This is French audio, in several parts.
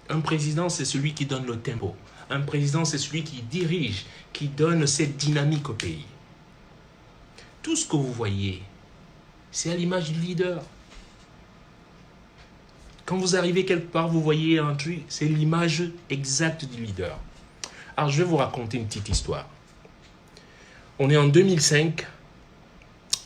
Un président, c'est celui qui donne le tempo. Un président, c'est celui qui dirige, qui donne cette dynamique au pays. Tout ce que vous voyez, c'est à l'image du leader. Quand vous arrivez quelque part, vous voyez un truc, c'est l'image exacte du leader. Alors, je vais vous raconter une petite histoire. On est en 2005.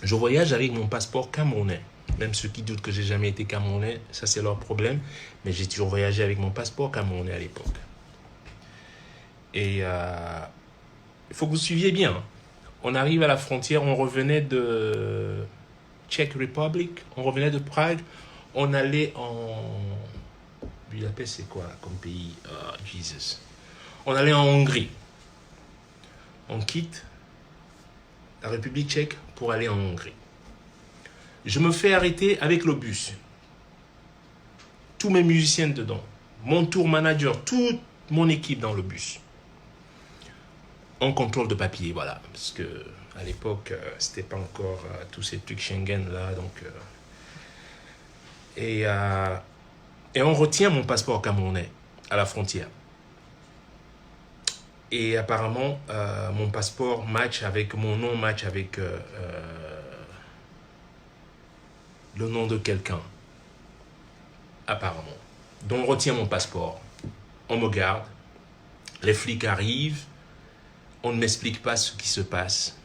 Je voyage avec mon passeport camerounais. Même ceux qui doutent que j'ai jamais été camerounais, ça c'est leur problème. Mais j'ai toujours voyagé avec mon passeport camerounais à l'époque. Et il faut que vous suiviez bien. On arrive à la frontière, on revenait de Czech Republic, on revenait de Prague, on allait en... Budapest, c'est quoi comme pays? Jesus. On allait en Hongrie. On quitte la République tchèque pour aller en Hongrie. Je me fais arrêter avec le bus. Tous mes musiciens dedans. Mon tour manager, toute mon équipe dans le bus. En contrôle de papier, voilà. Parce que à l'époque, c'était pas encore tous ces trucs Schengen là. Donc, et on retient mon passeport camerounais à la frontière. Et apparemment, mon passeport match avec mon nom, match avec le nom de quelqu'un. Apparemment. Donc, on retient mon passeport. On me garde. Les flics arrivent. On ne m'explique pas ce qui se passe.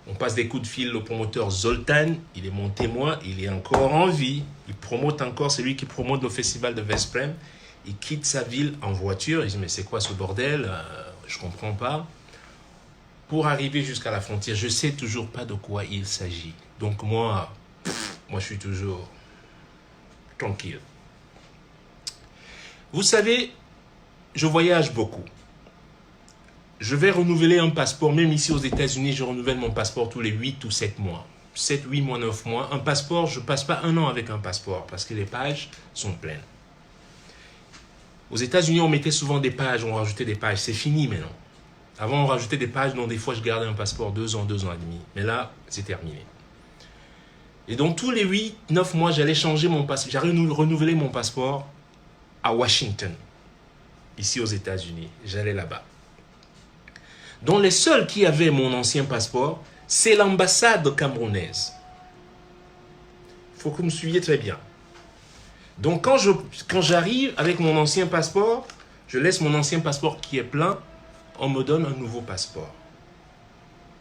On passe des coups de fil au promoteur Zoltan. Il est mon témoin. Il est encore en vie. Il promote encore. C'est lui qui promote le festival de Vesprem. Il quitte sa ville en voiture. Il dit, mais c'est quoi ce bordel? Je ne comprends pas. Pour arriver jusqu'à la frontière, je ne sais toujours pas de quoi il s'agit. Donc moi, je suis toujours tranquille. Vous savez, je voyage beaucoup. Je vais renouveler un passeport, même ici aux États-Unis, je renouvelle mon passeport tous les 8 ou 7 mois. 7, 8 mois, 9 mois. Un passeport, je ne passe pas un an avec un passeport parce que les pages sont pleines. Aux États-Unis, on mettait souvent des pages, on rajoutait des pages. C'est fini maintenant. Avant, on rajoutait des pages, donc des fois, je gardais un passeport 2 ans et demi. Mais là, c'est terminé. Et donc, tous les 8, 9 mois, j'allais changer mon passeport. J'allais renouveler mon passeport à Washington, ici aux États-Unis. J'allais là-bas. Donc, les seuls qui avaient mon ancien passeport, c'est l'ambassade camerounaise. Il faut que vous me suiviez très bien. Donc, quand j'arrive avec mon ancien passeport, je laisse mon ancien passeport qui est plein, on me donne un nouveau passeport.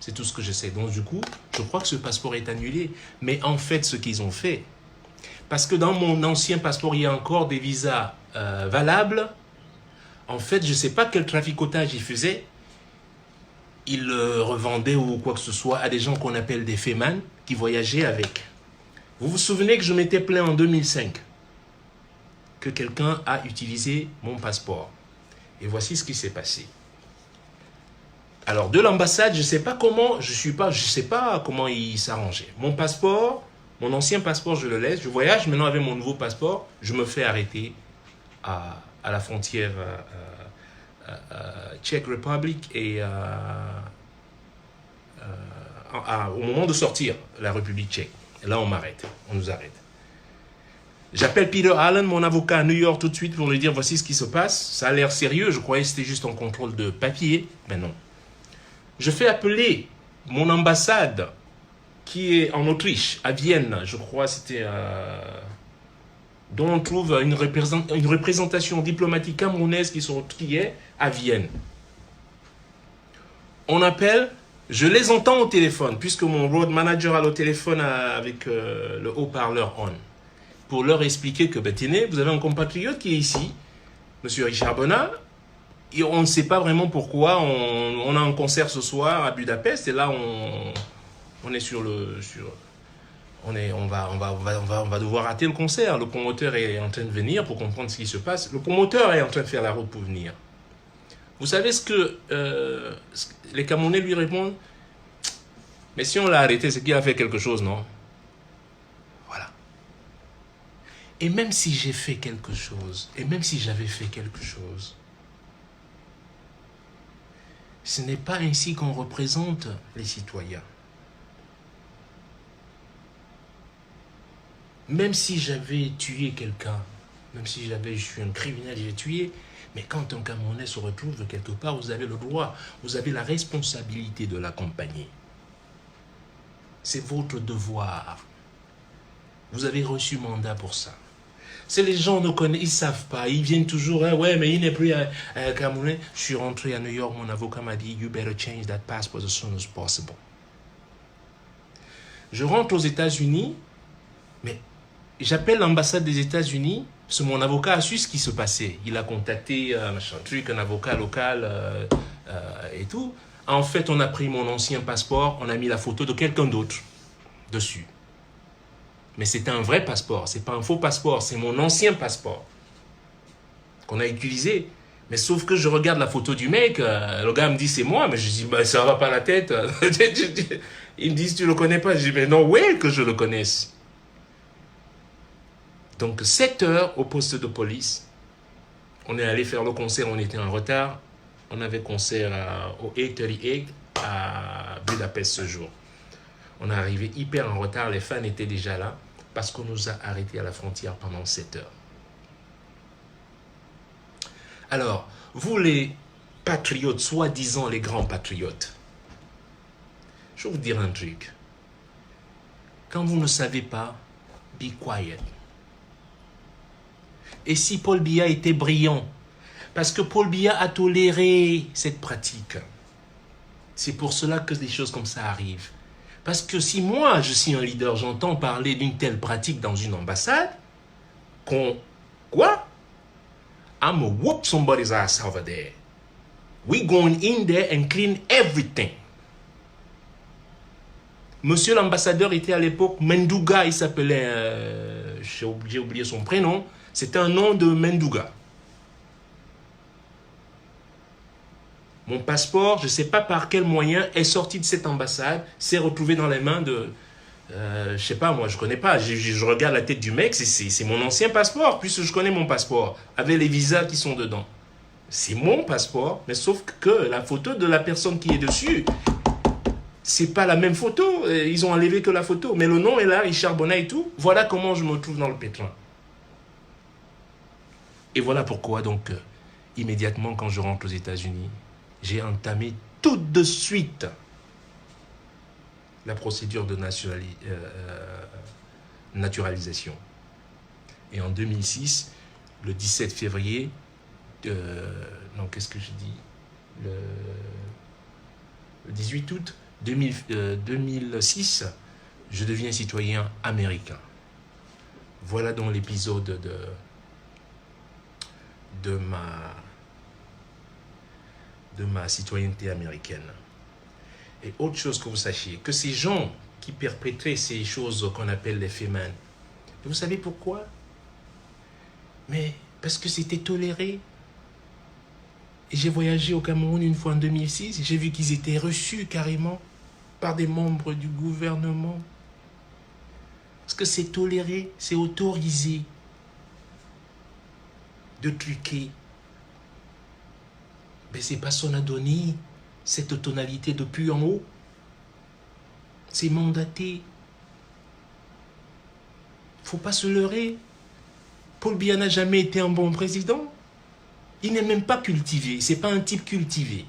C'est tout ce que je sais. Donc, du coup, je crois que ce passeport est annulé. Mais en fait, ce qu'ils ont fait, parce que dans mon ancien passeport, il y a encore des visas valables. En fait, je ne sais pas quel traficotage ils faisaient. Ils le revendaient ou quoi que ce soit à des gens qu'on appelle des fémans qui voyageaient avec. Vous vous souvenez que je m'étais plaint en 2005 que quelqu'un a utilisé mon passeport. Et voici ce qui s'est passé. Alors, de l'ambassade, je ne sais pas comment, je sais pas comment ils s'arrangeaient. Mon passeport, mon ancien passeport, je le laisse. Je voyage maintenant avec mon nouveau passeport. Je me fais arrêter à la frontière Czech Republic et au moment de sortir la République tchèque. Et là, on m'arrête. On nous arrête. J'appelle Peter Allen, mon avocat à New York, tout de suite pour lui dire voici ce qui se passe. Ça a l'air sérieux. Je croyais que c'était juste un contrôle de papier. Mais non. Je fais appeler mon ambassade qui est en Autriche, à Vienne. Je crois que c'était... dont on trouve une représentation diplomatique camerounaise qui est à Vienne. On appelle, je les entends au téléphone, puisque mon road manager a le téléphone avec le haut-parleur on, pour leur expliquer que, ben, tenez, vous avez un compatriote qui est ici, M. Richard Bonnat, et on ne sait pas vraiment pourquoi, on a un concert ce soir à Budapest, et là, on est on va devoir rater le concert. Le promoteur est en train de venir pour comprendre ce qui se passe. Le promoteur est en train de faire la route pour venir. Vous savez ce que les Camerounais lui répondent? Mais si on l'a arrêté, c'est qu'il a fait quelque chose, non? Voilà. Et même si j'ai fait quelque chose, et même si j'avais fait quelque chose, ce n'est pas ainsi qu'on représente les citoyens. Même si j'avais tué quelqu'un, même si je suis un criminel, j'ai tué. Mais quand un Camerounais se retrouve quelque part, vous avez le droit, vous avez la responsabilité de l'accompagner. C'est votre devoir. Vous avez reçu mandat pour ça. C'est les gens ne connaissent, ils ne savent pas. Ils viennent toujours, hein, ouais, mais il n'est plus un Camerounais. Je suis rentré à New York, mon avocat m'a dit, you better change that passport as soon as possible. Je rentre aux États-Unis, mais j'appelle l'ambassade des États-Unis, parce que mon avocat a su ce qui se passait. Il a contacté un avocat local et tout. En fait, on a pris mon ancien passeport, on a mis la photo de quelqu'un d'autre dessus. Mais c'était un vrai passeport, c'est pas un faux passeport, c'est mon ancien passeport qu'on a utilisé. Mais sauf que je regarde la photo du mec, le gars me dit c'est moi, mais je dis bah, ça va pas la tête. Ils me disent tu le connais pas, je dis mais non, ouais que je le connaisse. Donc 7 heures au poste de police, on est allé faire le concert, on était en retard, on avait concert au A38 à Budapest ce jour. On est arrivé hyper en retard, les fans étaient déjà là, parce qu'on nous a arrêtés à la frontière pendant 7 heures. Alors, vous les patriotes, soi-disant les grands patriotes, je vais vous dire un truc. Quand vous ne savez pas, be quiet. Et si Paul Biya était brillant, parce que Paul Biya a toléré cette pratique, c'est pour cela que des choses comme ça arrivent. Parce que si moi, je suis un leader, j'entends parler d'une telle pratique dans une ambassade, quoi? I'm gonna whoop somebody's ass over there. We going in there and clean everything. Monsieur l'ambassadeur était à l'époque Menduga, il s'appelait, j'ai oublié son prénom, c'était un nom de Menduga. Mon passeport, je ne sais pas par quel moyen, est sorti de cette ambassade, s'est retrouvé dans les mains de... je ne sais pas, moi, je ne connais pas. Je regarde la tête du mec, c'est mon ancien passeport, puisque je connais mon passeport, avec les visas qui sont dedans. C'est mon passeport, mais sauf que la photo de la personne qui est dessus, c'est pas la même photo. Ils ont enlevé que la photo. Mais le nom est là, Richard Bona et tout. Voilà comment je me trouve dans le pétrin. Et voilà pourquoi, donc, immédiatement, quand je rentre aux États-Unis, j'ai entamé tout de suite la procédure de naturalisation. Et en 2006, le 17 février, non, qu'est-ce que je dis, le 18 août 2006, je deviens citoyen américain. Voilà donc l'épisode de ma citoyenneté américaine. Et autre chose que vous sachiez, que ces gens qui perpétraient ces choses qu'on appelle les fémins, vous savez pourquoi? Mais parce que c'était toléré. Et j'ai voyagé au Cameroun une fois en 2006, et j'ai vu qu'ils étaient reçus carrément par des membres du gouvernement. Parce que c'est toléré, c'est autorisé de truquer. Mais c'est pas son a donné cette tonalité depuis en haut. C'est mandaté. Faut pas se leurrer. Paul Biya n'a jamais été un bon président. Il n'est même pas cultivé. C'est pas un type cultivé.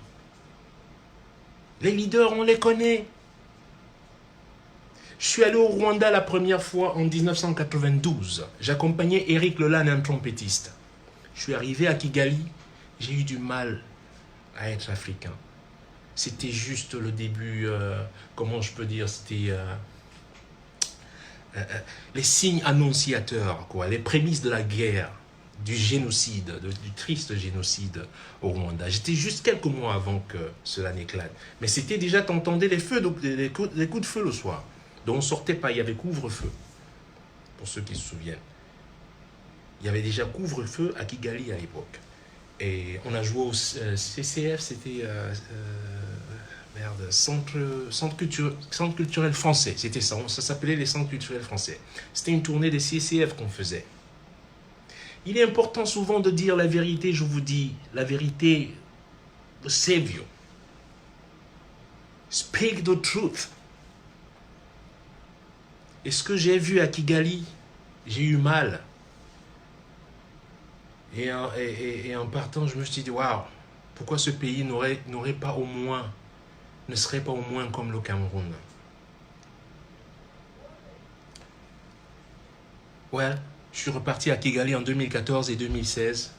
Les leaders, on les connaît. Je suis allé au Rwanda la première fois en 1992. J'accompagnais Eric Lelan, un trompettiste. Je suis arrivé à Kigali. J'ai eu du mal à être africain. C'était juste le début, comment je peux dire, c'était les signes annonciateurs, quoi, les prémices de la guerre, du génocide, du triste génocide au Rwanda. J'étais juste quelques mois avant que cela n'éclate. Mais c'était déjà, t'entendais les feux, donc les coups de feu le soir. Donc on ne sortait pas, il y avait couvre-feu, pour ceux qui se souviennent. Il y avait déjà couvre-feu à Kigali à l'époque. Et on a joué au CCF, c'était Centre culturel français, c'était ça, ça s'appelait les Centres culturels français. C'était une tournée des CCF qu'on faisait. Il est important souvent de dire la vérité, je vous dis, la vérité will save you. Speak the truth. Et ce que j'ai vu à Kigali, j'ai eu mal. Et en partant, je me suis dit, waouh, pourquoi ce pays n'aurait pas au moins, ne serait pas au moins comme le Cameroun? Ouais, je suis reparti à Kigali en 2014 et 2016.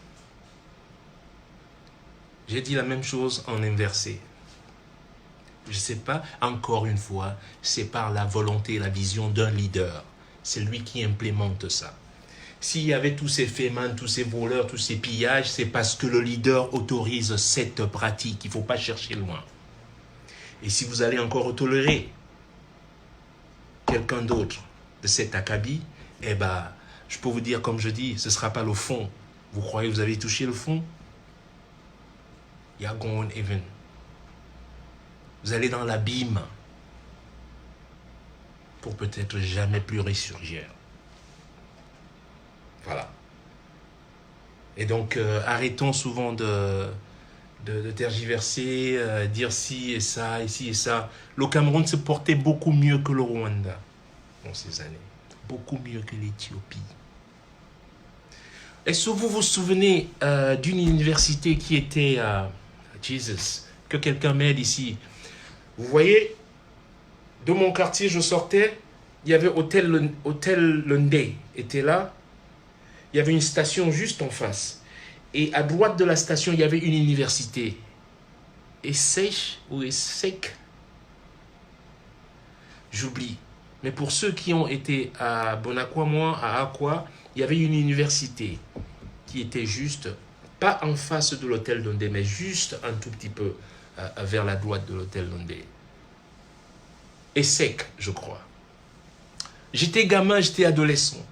J'ai dit la même chose en inversé. Je ne sais pas, encore une fois, c'est par la volonté et la vision d'un leader. C'est lui qui implémente ça. S'il y avait tous ces fémans, tous ces voleurs, tous ces pillages, c'est parce que le leader autorise cette pratique. Il ne faut pas chercher loin. Et si vous allez encore tolérer quelqu'un d'autre de cet acabit, eh ben, je peux vous dire, comme je dis, ce ne sera pas le fond. Vous croyez que vous avez touché le fond? You're going even. Vous allez dans l'abîme pour peut-être jamais plus ressurgir. Voilà. Et donc, arrêtons souvent de tergiverser, dire ci et ça, ici et ça. Le Cameroun se portait beaucoup mieux que le Rwanda dans ces années. Beaucoup mieux que l'Éthiopie. Est-ce que vous vous souvenez d'une université qui était Jesus, que quelqu'un m'aide ici? Vous voyez, de mon quartier, je sortais, il y avait Hôtel Lundé, était là. Il y avait une station juste en face. Et à droite de la station, il y avait une université. ESSEC ou ESSEC? J'oublie. Mais pour ceux qui ont été à Bonacqua, à Aqua, il y avait une université qui était juste, pas en face de l'hôtel Lundé, mais juste un tout petit peu vers la droite de l'hôtel Lundé. ESSEC, je crois. J'étais gamin, j'étais adolescent.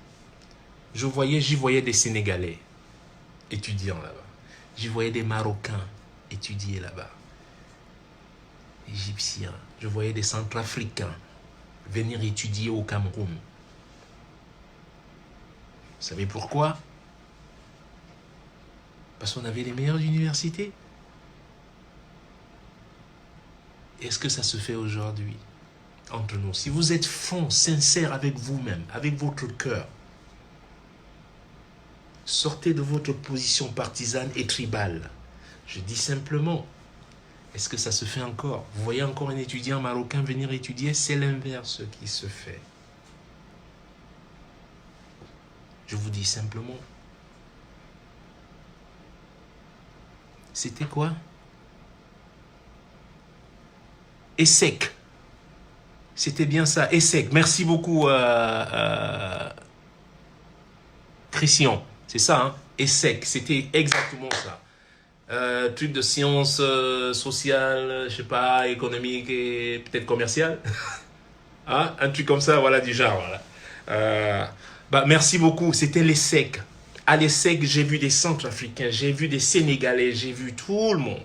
J'y voyais des Sénégalais étudiant là-bas. J'y voyais des Marocains étudier là-bas. Égyptiens. Je voyais des Centrafricains venir étudier au Cameroun. Vous savez pourquoi? Parce qu'on avait les meilleures universités. Est-ce que ça se fait aujourd'hui entre nous? Si vous êtes franc, sincère avec vous-même, avec votre cœur, sortez de votre position partisane et tribale. Je dis simplement, est-ce que ça se fait encore? Vous voyez encore un étudiant marocain venir étudier? C'est l'inverse qui se fait. Je vous dis simplement. C'était quoi? ESSEC. C'était bien ça, ESSEC. Merci beaucoup, Christian. C'est ça, hein? ESSEC. C'était exactement ça. Truc de sciences sociales, je sais pas, économiques et peut-être commerciales. Hein? Un truc comme ça, voilà, du genre. Voilà. Merci beaucoup. C'était l'ESSEC. À l'ESSEC, j'ai vu des Centrafricains, j'ai vu des Sénégalais, j'ai vu tout le monde.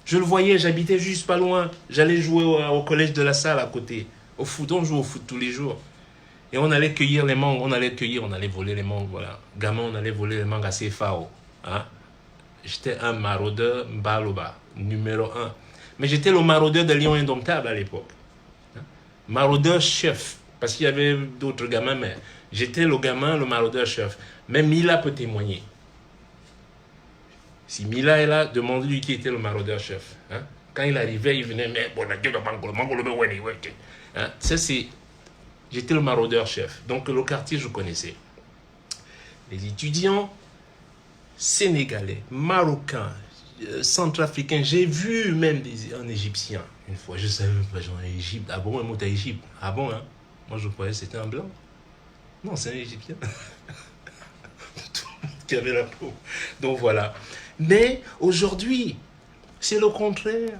Je le voyais, j'habitais juste pas loin. J'allais jouer au collège de la Salle à côté. Au foot, on joue au foot tous les jours. Et on allait cueillir les mangues, on allait voler les mangues, voilà. Gamin, on allait voler les mangues à CFAO. Hein? J'étais un maraudeur Mbaloba, numéro 1. Mais j'étais le maraudeur de Lion Indomptable à l'époque. Hein? Maraudeur chef. Parce qu'il y avait d'autres gamins, mais j'étais le gamin, le maraudeur chef. Même Mila peut témoigner. Si Mila est là, demandez-lui qui était le maraudeur chef. Hein? Quand il arrivait, il venait, mais bon, hein? Ça, c'est. J'étais le maraudeur chef. Donc, le quartier, je connaissais. Les étudiants sénégalais, marocains, centrafricains. J'ai vu même un Égyptien une fois. Je ne savais pas, genre, Égypte. Ah bon, un mot à Égypte. Ah bon, hein? Moi, je croyais que c'était un blanc. Non, c'est un Égyptien. Tout le monde qui avait la peau. Donc, voilà. Mais aujourd'hui, c'est le contraire.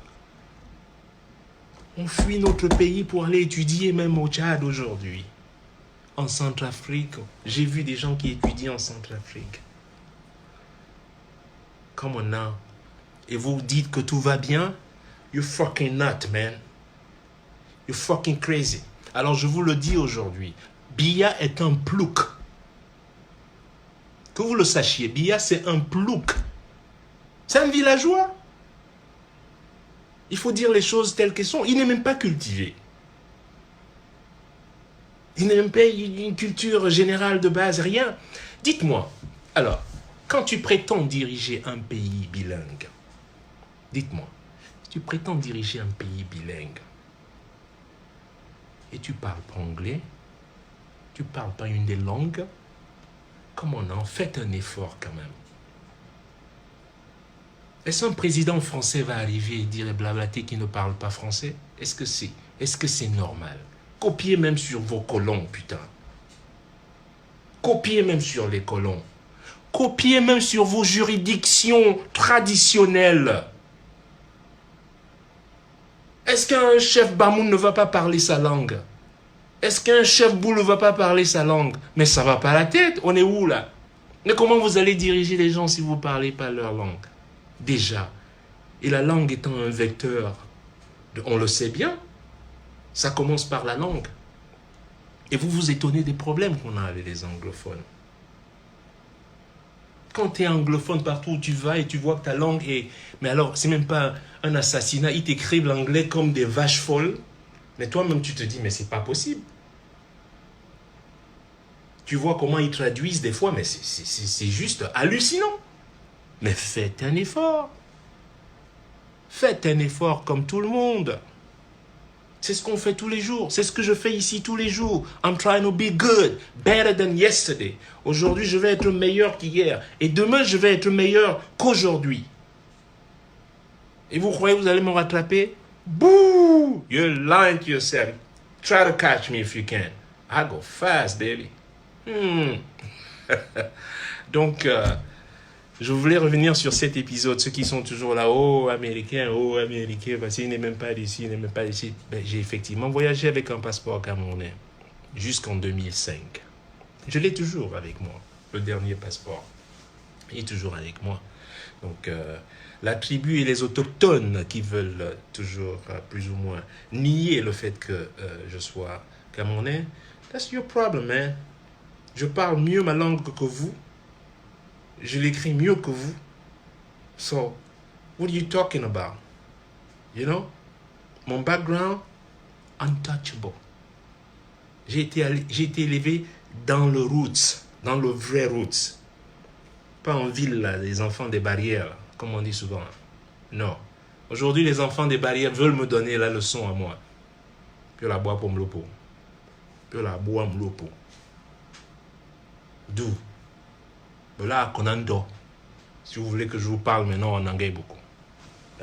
On fuit notre pays pour aller étudier même au Tchad aujourd'hui. En Centrafrique. J'ai vu des gens qui étudient en Centrafrique. Come on now. Et vous dites que tout va bien? You're fucking nut, man. You're fucking crazy. Alors je vous le dis aujourd'hui. Biya est un plouc. Que vous le sachiez, Biya c'est un plouc. C'est un villageois. Il faut dire les choses telles qu'elles sont. Il n'est même pas cultivé. Vous n'avez même pas une culture générale de base, rien. Dites-moi, alors, quand tu prétends diriger un pays bilingue, dites-moi, tu prétends diriger un pays bilingue et tu parles pas anglais, tu parles pas une des langues, comment non? Faites un effort quand même. Est-ce qu'un président français va arriver et dire blablater qui ne parle pas français? Est-ce que c'est normal? Copiez même sur vos colons, putain. Copiez même sur les colons. Copiez même sur vos juridictions traditionnelles. Est-ce qu'un chef Bamoun ne va pas parler sa langue? Est-ce qu'un chef Boule ne va pas parler sa langue? Mais ça va pas à la tête, on est où là? Mais comment vous allez diriger les gens si vous ne parlez pas leur langue? Déjà. Et la langue étant un vecteur, on le sait bien, ça commence par la langue. Et vous vous étonnez des problèmes qu'on a avec les anglophones. Quand tu es anglophone partout où tu vas et tu vois que ta langue est... Mais alors, c'est même pas un assassinat, ils t'écrivent l'anglais comme des vaches folles. Mais toi-même, tu te dis, mais c'est pas possible. Tu vois comment ils traduisent des fois, mais c'est juste hallucinant. Mais faites un effort. Faites un effort comme tout le monde. C'est ce qu'on fait tous les jours. C'est ce que je fais ici tous les jours. I'm trying to be good, better than yesterday. Aujourd'hui, je vais être meilleur qu'hier. Et demain, je vais être meilleur qu'aujourd'hui. Et vous croyez que vous allez me rattraper? Boo! You're lying to yourself. Try to catch me if you can. I go fast, baby. Donc, je voulais revenir sur cet épisode. Ceux qui sont toujours là, oh américain, parce qu'il n'est même pas d'ici, il n'est même pas d'ici. Ben, j'ai effectivement voyagé avec un passeport camerounais jusqu'en 2005. Je l'ai toujours avec moi, le dernier passeport. Il est toujours avec moi. Donc, la tribu et les autochtones qui veulent toujours, plus ou moins, nier le fait que je sois camerounais, that's your problem, man. Je parle mieux ma langue que vous. Je l'écris mieux que vous. So, what are you talking about? You know? Mon background, untouchable. J'ai été élevé dans le roots, dans le vrai roots. Pas en ville, là, les enfants des barrières, comme on dit souvent. Non. Aujourd'hui, les enfants des barrières veulent me donner la leçon à moi. Puis la boire pour me l'opo. Puis la boire me l'opo. D'où? Là, Konando. Si vous voulez que je vous parle maintenant en anglais beaucoup.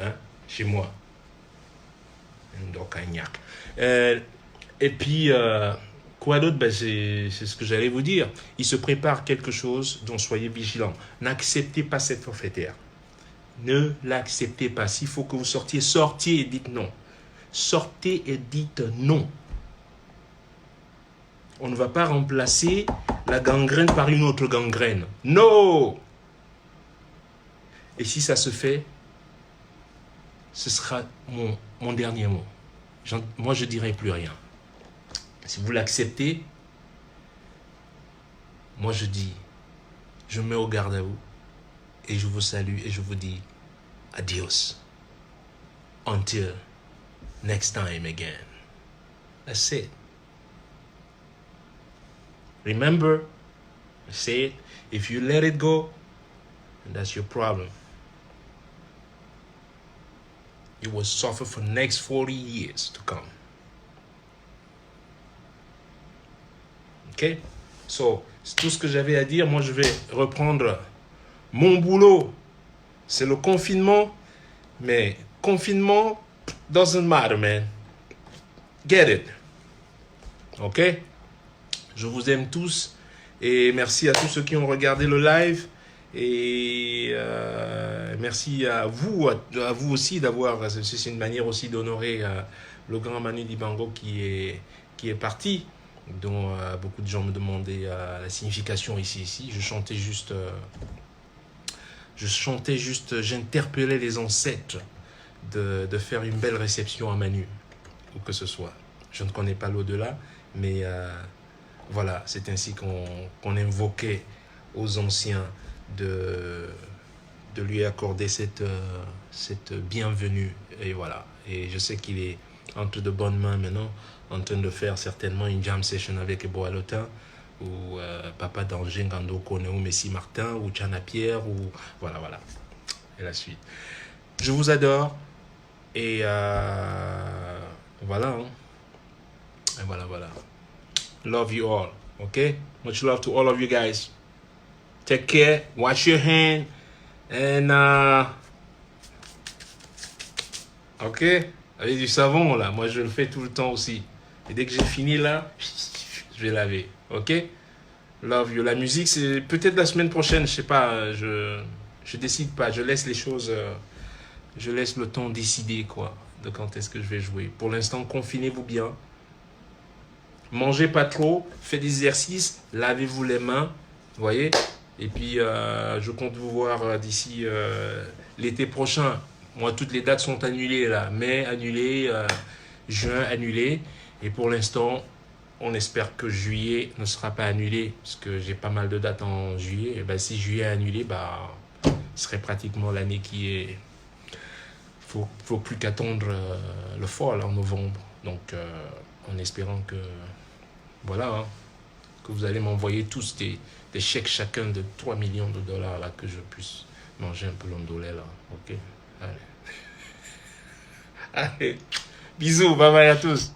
Hein? Chez moi. Et puis, quoi d'autre? Ben, c'est ce que j'allais vous dire. Il se prépare quelque chose dont soyez vigilants. N'acceptez pas cette forfaitaire. Ne l'acceptez pas. S'il faut que vous sortiez, sortez et dites non. Sortez et dites non. On ne va pas remplacer la gangrène par une autre gangrène. Non! Et si ça se fait, ce sera mon dernier mot. Moi, je ne dirai plus rien. Si vous l'acceptez, moi je dis, je mets au garde à vous et je vous salue et je vous dis adios. Until next time again. That's it. Remember, I say it, if you let it go, that's your problem. You will suffer for the next 40 years to come. Ok? So, c'est tout ce que j'avais à dire. Moi, je vais reprendre mon boulot. C'est le confinement, mais confinement doesn't matter, man. Get it. Ok? Je vous aime tous et merci à tous ceux qui ont regardé le live et merci à vous aussi d'avoir, c'est une manière aussi d'honorer le grand Manu Dibango qui est parti, dont beaucoup de gens me demandaient la signification ici. Je chantais juste, j'interpellais les ancêtres de faire une belle réception à Manu, ou que ce soit. Je ne connais pas l'au-delà, mais voilà, c'est ainsi qu'on invoquait aux anciens de lui accorder cette bienvenue. Et voilà. Et je sais qu'il est entre de bonnes mains maintenant. en train de faire certainement une jam session avec Ebo Alotin, ou Papa Danger, Ngando Kone, ou Messi Martin, ou Tchana Pierre, ou voilà, et la suite. Je vous adore, et voilà, hein. Et voilà. Love you all, okay? Much love to all of you guys. Take care, wash your hand, and ok? Avec du savon, là, moi je le fais tout le temps aussi. Et dès que j'ai fini là, je vais laver, ok? Love you. La musique, c'est peut-être la semaine prochaine, je sais pas, je décide pas, je laisse les choses, je laisse le temps décider, quoi, de quand est-ce que je vais jouer. Pour l'instant, confinez-vous bien. Mangez pas trop, faites des exercices, lavez-vous les mains, vous voyez? Et puis, je compte vous voir d'ici l'été prochain. Moi, toutes les dates sont annulées, là. Mai, annulé, juin, annulé. Et pour l'instant, on espère que juillet ne sera pas annulé, parce que j'ai pas mal de dates en juillet. Et ben, si juillet est annulé, ce serait pratiquement l'année qui est... Faut plus qu'attendre le fall en novembre. Donc, en espérant que... Voilà, hein, que vous allez m'envoyer tous des chèques chacun de 3 millions de dollars, là, que je puisse manger un peu l'ondolé, là. Ok? Allez. Allez. Bisous, bye bye à tous.